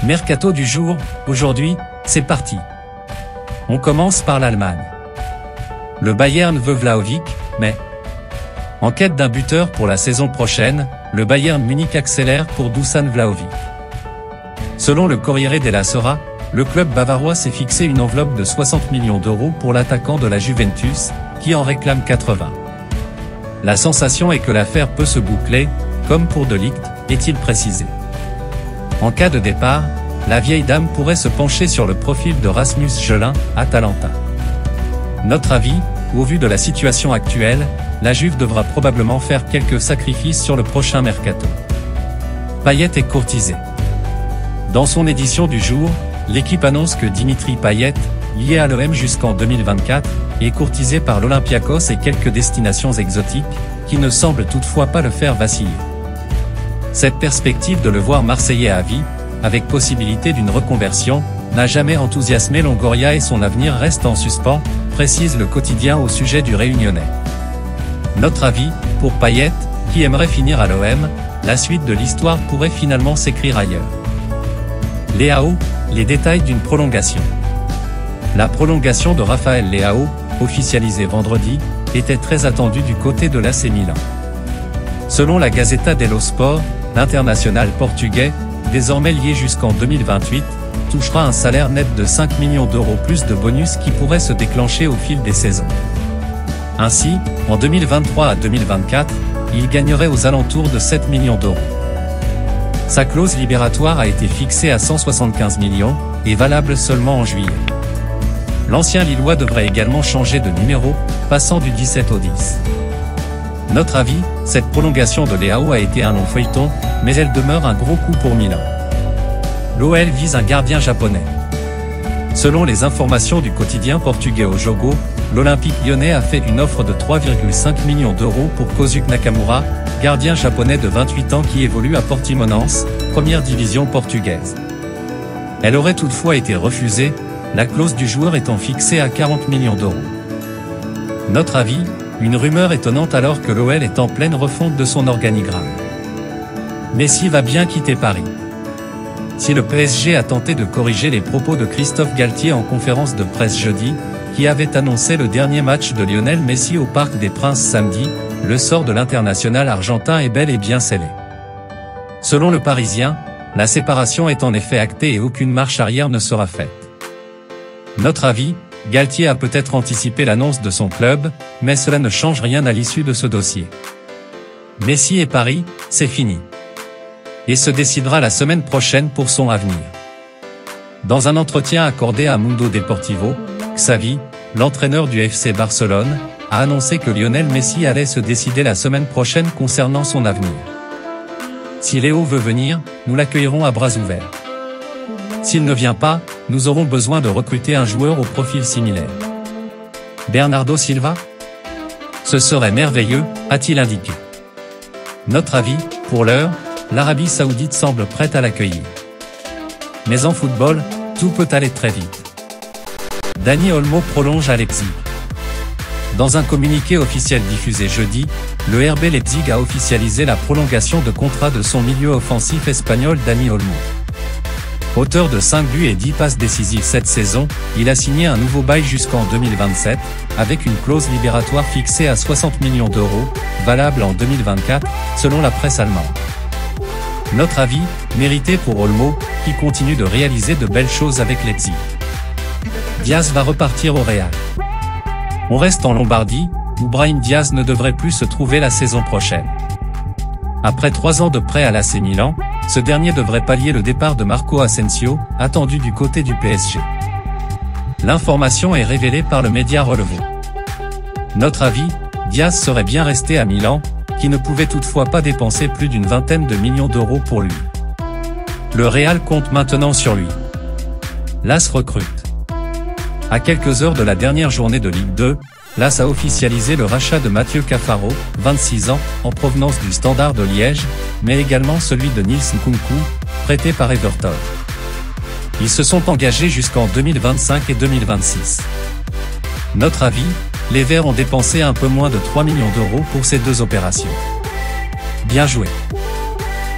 Mercato du jour, aujourd'hui, c'est parti. On commence par l'Allemagne. Le Bayern veut Vlahovic, mais en quête d'un buteur pour la saison prochaine, le Bayern Munich accélère pour Dusan Vlahovic. Selon le Corriere della Sera, le club bavarois s'est fixé une enveloppe de 60 millions d'euros pour l'attaquant de la Juventus, qui en réclame 80. La sensation est que l'affaire peut se boucler, comme pour De Ligt, est-il précisé. En cas de départ, la vieille dame pourrait se pencher sur le profil de Rasmus Jolin, Atalanta. Notre avis, au vu de la situation actuelle, la Juve devra probablement faire quelques sacrifices sur le prochain mercato. Payet est courtisé. Dans son édition du jour, l'équipe annonce que Dimitri Payet, lié à l'OM jusqu'en 2024, est courtisé par l'Olympiakos et quelques destinations exotiques, qui ne semblent toutefois pas le faire vaciller. Cette perspective de le voir marseillais à vie, avec possibilité d'une reconversion, n'a jamais enthousiasmé Longoria et son avenir reste en suspens, précise le quotidien au sujet du Réunionnais. Notre avis, pour Payet, qui aimerait finir à l'OM, la suite de l'histoire pourrait finalement s'écrire ailleurs. Leao, les détails d'une prolongation. La prolongation de Raphaël Leao, officialisée vendredi, était très attendue du côté de l'AC Milan. Selon la Gazzetta dello Sport, l'international portugais, désormais lié jusqu'en 2028, touchera un salaire net de 5 millions d'euros plus de bonus qui pourrait se déclencher au fil des saisons. Ainsi, en 2023 à 2024, il gagnerait aux alentours de 7 millions d'euros. Sa clause libératoire a été fixée à 175 millions, et valable seulement en juillet. L'ancien Lillois devrait également changer de numéro, passant du 17 au 10. Notre avis, cette prolongation de Leao a été un long feuilleton, mais elle demeure un gros coup pour Milan. L'OL vise un gardien japonais. Selon les informations du quotidien portugais O Jogo, l'Olympique lyonnais a fait une offre de 3,5 millions d'euros pour Kosuke Nakamura, gardien japonais de 28 ans qui évolue à Portimonense, première division portugaise. Elle aurait toutefois été refusée, la clause du joueur étant fixée à 40 millions d'euros. Notre avis, une rumeur étonnante alors que l'OL est en pleine refonte de son organigramme. Messi va bien quitter Paris. Si le PSG a tenté de corriger les propos de Christophe Galtier en conférence de presse jeudi, qui avait annoncé le dernier match de Lionel Messi au Parc des Princes samedi, le sort de l'international argentin est bel et bien scellé. Selon le Parisien, la séparation est en effet actée et aucune marche arrière ne sera faite. Notre avis, Galtier a peut-être anticipé l'annonce de son club, mais cela ne change rien à l'issue de ce dossier. Messi et Paris, c'est fini. Et se décidera la semaine prochaine pour son avenir. Dans un entretien accordé à Mundo Deportivo, Xavi, l'entraîneur du FC Barcelone, a annoncé que Lionel Messi allait se décider la semaine prochaine concernant son avenir. Si Léo veut venir, nous l'accueillerons à bras ouverts. S'il ne vient pas, nous aurons besoin de recruter un joueur au profil similaire. Bernardo Silva? Ce serait merveilleux, a-t-il indiqué. Notre avis, pour l'heure, l'Arabie Saoudite semble prête à l'accueillir. Mais en football, tout peut aller très vite. Dani Olmo prolonge à Leipzig. Dans un communiqué officiel diffusé jeudi, le RB Leipzig a officialisé la prolongation de contrat de son milieu offensif espagnol Dani Olmo. Auteur de 5 buts et 10 passes décisives cette saison, il a signé un nouveau bail jusqu'en 2027, avec une clause libératoire fixée à 60 millions d'euros, valable en 2024, selon la presse allemande. Notre avis, mérité pour Olmo, qui continue de réaliser de belles choses avec Leipzig. Diaz va repartir au Real. On reste en Lombardie, où Brahim Diaz ne devrait plus se trouver la saison prochaine. Après 3 ans de prêt à l'AC Milan, ce dernier devrait pallier le départ de Marco Asensio, attendu du côté du PSG. L'information est révélée par le média Relevo. Notre avis, Diaz serait bien resté à Milan, qui ne pouvait toutefois pas dépenser plus d'une vingtaine de millions d'euros pour lui. Le Real compte maintenant sur lui. L'AS recrute. À quelques heures de la dernière journée de Ligue 2, l'AS a officialisé le rachat de Mathieu Cafaro, 26 ans, en provenance du Standard de Liège, mais également celui de Nils Nkunku, prêté par Everton. Ils se sont engagés jusqu'en 2025 et 2026. Notre avis, les Verts ont dépensé un peu moins de 3 millions d'euros pour ces deux opérations. Bien joué.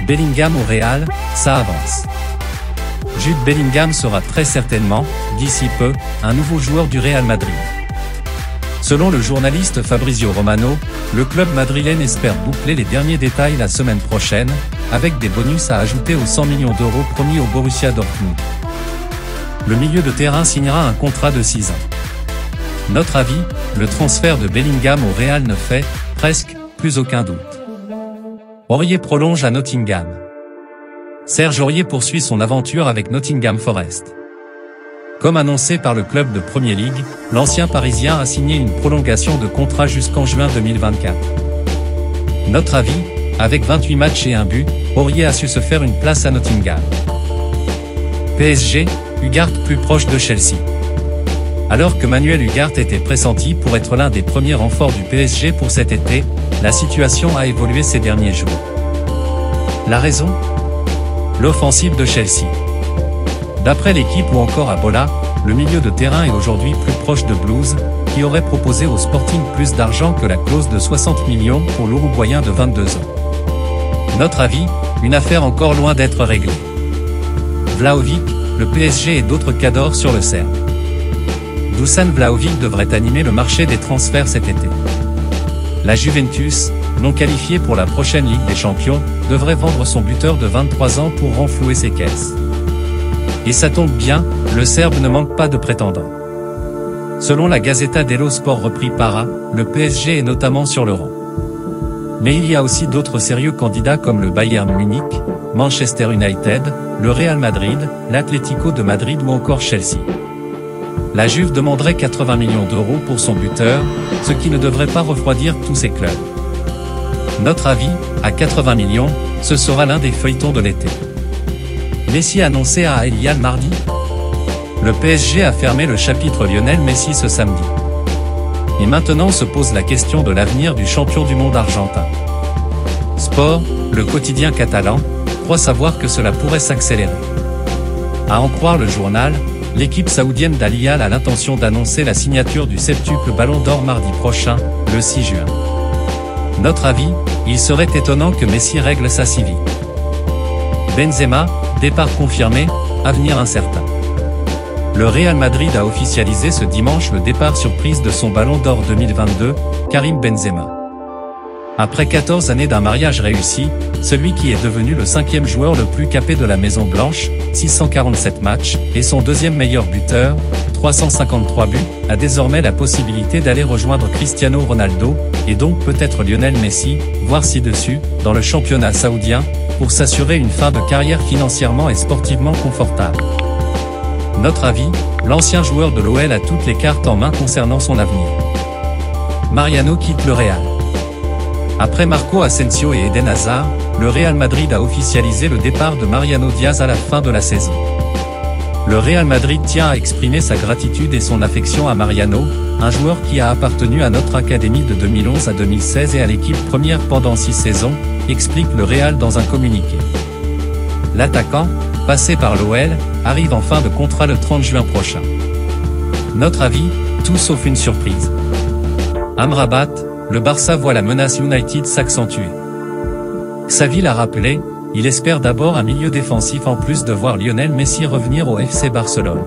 Bellingham au Real, ça avance. Jude Bellingham sera très certainement, d'ici peu, un nouveau joueur du Real Madrid. Selon le journaliste Fabrizio Romano, le club madrilène espère boucler les derniers détails la semaine prochaine, avec des bonus à ajouter aux 100 millions d'euros promis au Borussia Dortmund. Le milieu de terrain signera un contrat de 6 ans. Notre avis, le transfert de Bellingham au Real ne fait, presque, plus aucun doute. Aurier prolonge à Nottingham. Serge Aurier poursuit son aventure avec Nottingham Forest. Comme annoncé par le club de Premier League, l'ancien Parisien a signé une prolongation de contrat jusqu'en juin 2024. Notre avis, avec 28 matchs et un but, Aurier a su se faire une place à Nottingham. PSG, Ugart plus proche de Chelsea. Alors que Manuel Ugart était pressenti pour être l'un des premiers renforts du PSG pour cet été, la situation a évolué ces derniers jours. La raison ? L'offensive de Chelsea. D'après l'équipe ou encore à Bola, le milieu de terrain est aujourd'hui plus proche de Blues, qui aurait proposé au Sporting plus d'argent que la clause de 60 millions pour l'Uruguayen de 22 ans. Notre avis, une affaire encore loin d'être réglée. Vlahovic, le PSG et d'autres cadors sur le Serbe. Dusan Vlahovic devrait animer le marché des transferts cet été. La Juventus, non qualifiée pour la prochaine Ligue des Champions, devrait vendre son buteur de 23 ans pour renflouer ses caisses. Et ça tombe bien, le Serbe ne manque pas de prétendants. Selon la Gazzetta dello Sport repris par le PSG est notamment sur le rang. Mais il y a aussi d'autres sérieux candidats comme le Bayern Munich, Manchester United, le Real Madrid, l'Atlético de Madrid ou encore Chelsea. La Juve demanderait 80 millions d'euros pour son buteur, ce qui ne devrait pas refroidir tous ces clubs. Notre avis, à 80 millions, ce sera l'un des feuilletons de l'été. Messi annoncé à Al Hilal mardi. Le PSG a fermé le chapitre Lionel Messi ce samedi. Et maintenant se pose la question de l'avenir du champion du monde argentin. Sport, le quotidien catalan, croit savoir que cela pourrait s'accélérer. À en croire le journal, l'équipe saoudienne d'Al Hilal a l'intention d'annoncer la signature du septuple Ballon d'Or mardi prochain, le 6 juin. Notre avis, il serait étonnant que Messi règle ça si vite. Benzema, départ confirmé, avenir incertain. Le Real Madrid a officialisé ce dimanche le départ surprise de son Ballon d'Or 2022, Karim Benzema. Après 14 années d'un mariage réussi, celui qui est devenu le 5e joueur le plus capé de la Maison Blanche, 647 matchs, et son deuxième meilleur buteur, 353 buts, a désormais la possibilité d'aller rejoindre Cristiano Ronaldo, et donc peut-être Lionel Messi, voire ci-dessus, dans le championnat saoudien, pour s'assurer une fin de carrière financièrement et sportivement confortable. Notre avis, l'ancien joueur de l'OL a toutes les cartes en main concernant son avenir. Mariano quitte le Real. Après Marco Asensio et Eden Hazard, le Real Madrid a officialisé le départ de Mariano Diaz à la fin de la saison. Le Real Madrid tient à exprimer sa gratitude et son affection à Mariano, un joueur qui a appartenu à notre académie de 2011 à 2016 et à l'équipe première pendant 6 saisons, explique le Real dans un communiqué. L'attaquant, passé par l'OL, arrive en fin de contrat le 30 juin prochain. Notre avis, tout sauf une surprise. Amrabat, le Barça voit la menace United s'accentuer. Xavi l'a rappelé, il espère d'abord un milieu défensif en plus de voir Lionel Messi revenir au FC Barcelone.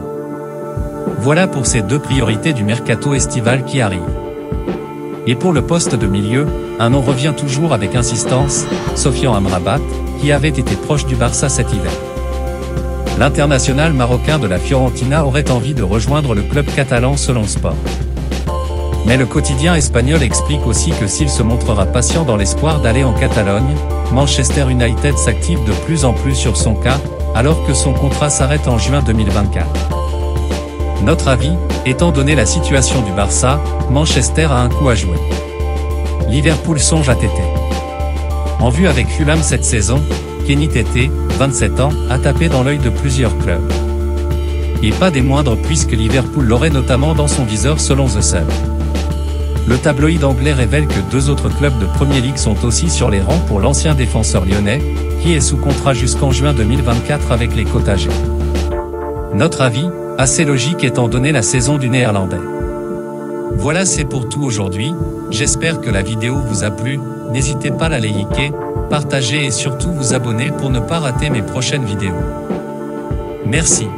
Voilà pour ces deux priorités du mercato estival qui arrive. Et pour le poste de milieu, un nom revient toujours avec insistance, Sofiane Amrabat, qui avait été proche du Barça cet hiver. L'international marocain de la Fiorentina aurait envie de rejoindre le club catalan selon Sport. Mais le quotidien espagnol explique aussi que s'il se montrera patient dans l'espoir d'aller en Catalogne, Manchester United s'active de plus en plus sur son cas, alors que son contrat s'arrête en juin 2024. Notre avis, étant donné la situation du Barça, Manchester a un coup à jouer. Liverpool songe à Tété. En vue avec Fulham cette saison, Kenny Tété, 27 ans, a tapé dans l'œil de plusieurs clubs. Et pas des moindres puisque Liverpool l'aurait notamment dans son viseur selon The Sun. Le tabloïd anglais révèle que 2 autres clubs de Premier League sont aussi sur les rangs pour l'ancien défenseur lyonnais, qui est sous contrat jusqu'en juin 2024 avec les Côtes d'Azur. Notre avis, assez logique étant donné la saison du Néerlandais. Voilà, c'est pour tout aujourd'hui, j'espère que la vidéo vous a plu, n'hésitez pas à la liker, partager et surtout vous abonner pour ne pas rater mes prochaines vidéos. Merci.